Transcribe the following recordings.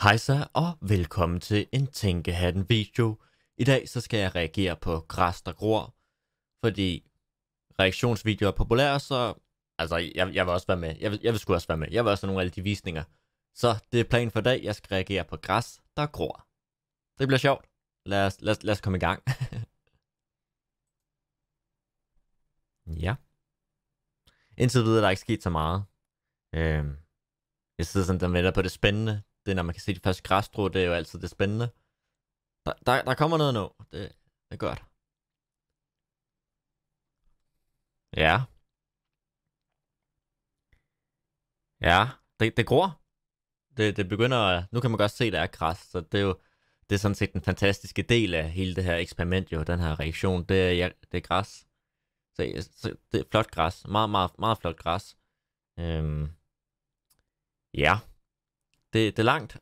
Hej så, og velkommen til en Tænkehatten video. I dag så skal jeg reagere på græs, der gror, fordi reaktionsvideoer er populære, så altså jeg vil også være med. Jeg vil sgu også være med. Jeg vil også have nogle af de visninger. Så det er planen for i dag. Jeg skal reagere på græs, der gror. Det bliver sjovt. Lad os komme i gang. Ja. Indtil videre er der ikke sket så meget. Jeg sidder sådan der med der på det spændende. Det er, når man kan se de første græsstrå, det er jo altid det spændende. Der kommer noget nu. Det er godt. Ja. Ja, det gror. Det begynder at... Nu kan man godt se, at der er græs, så det er jo... Det er sådan set den fantastiske del af hele det her eksperiment, jo, den her reaktion. Det er græs. Så det er flot græs. Meget flot græs. Ja. Det er langt.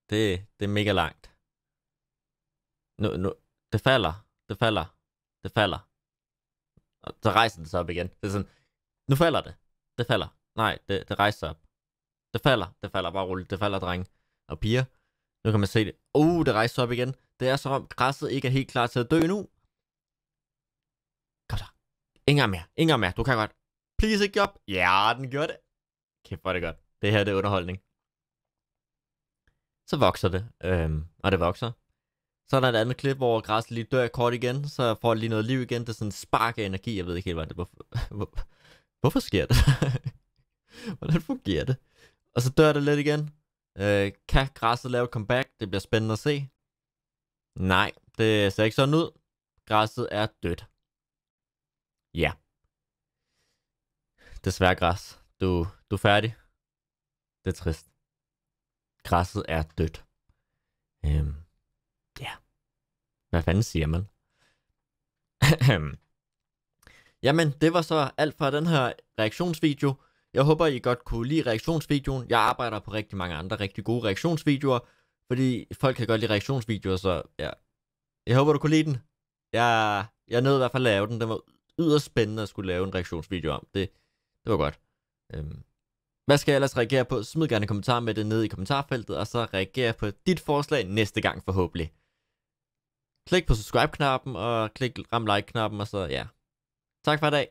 Det er mega langt. Nu, det falder. Og så rejser det sig op igen. Det er sådan, nu falder det. Det falder. Nej, det rejser sig op. Det falder bare roligt. Det falder, drenge og piger. Nu kan man se det. Det rejser sig op igen. Det er som om græsset ikke er helt klar til at dø nu. Kom så. Ingen mere. Du kan godt. Please ikke op. Ja, den gjorde det. Kæft, hvor er det godt. Det her, det er underholdning. Så vokser det. Og det vokser. Så er der et andet klip, hvor græsset lige dør kort igen. Så får det lige noget liv igen. Det er sådan en spark af energi. Jeg ved ikke helt, hvad det er. Hvorfor sker det? Hvordan fungerer det? Og så dør det lidt igen. Kan græsset lave et comeback? Det bliver spændende at se. Nej, det ser ikke sådan ud. Græsset er dødt. Ja. Desværre græs. Du er færdig. Det er trist. Græsset er dødt. Ja. Hvad fanden siger man? Jamen, det var så alt fra den her reaktionsvideo. Jeg håber, I godt kunne lide reaktionsvideoen. Jeg arbejder på rigtig mange andre rigtig gode reaktionsvideoer, fordi folk kan godt lide reaktionsvideoer, så ja. Jeg håber, du kunne lide den. Jeg nåede i hvert fald at lave den. Den var yderst spændende at skulle lave en reaktionsvideo om. Det var godt. Hvad skal jeg ellers reagere på? Smid gerne en kommentar med det nede i kommentarfeltet, og så reagerer på dit forslag næste gang forhåbentlig. Klik på subscribe-knappen, og ram like-knappen, og så ja. Tak for i dag.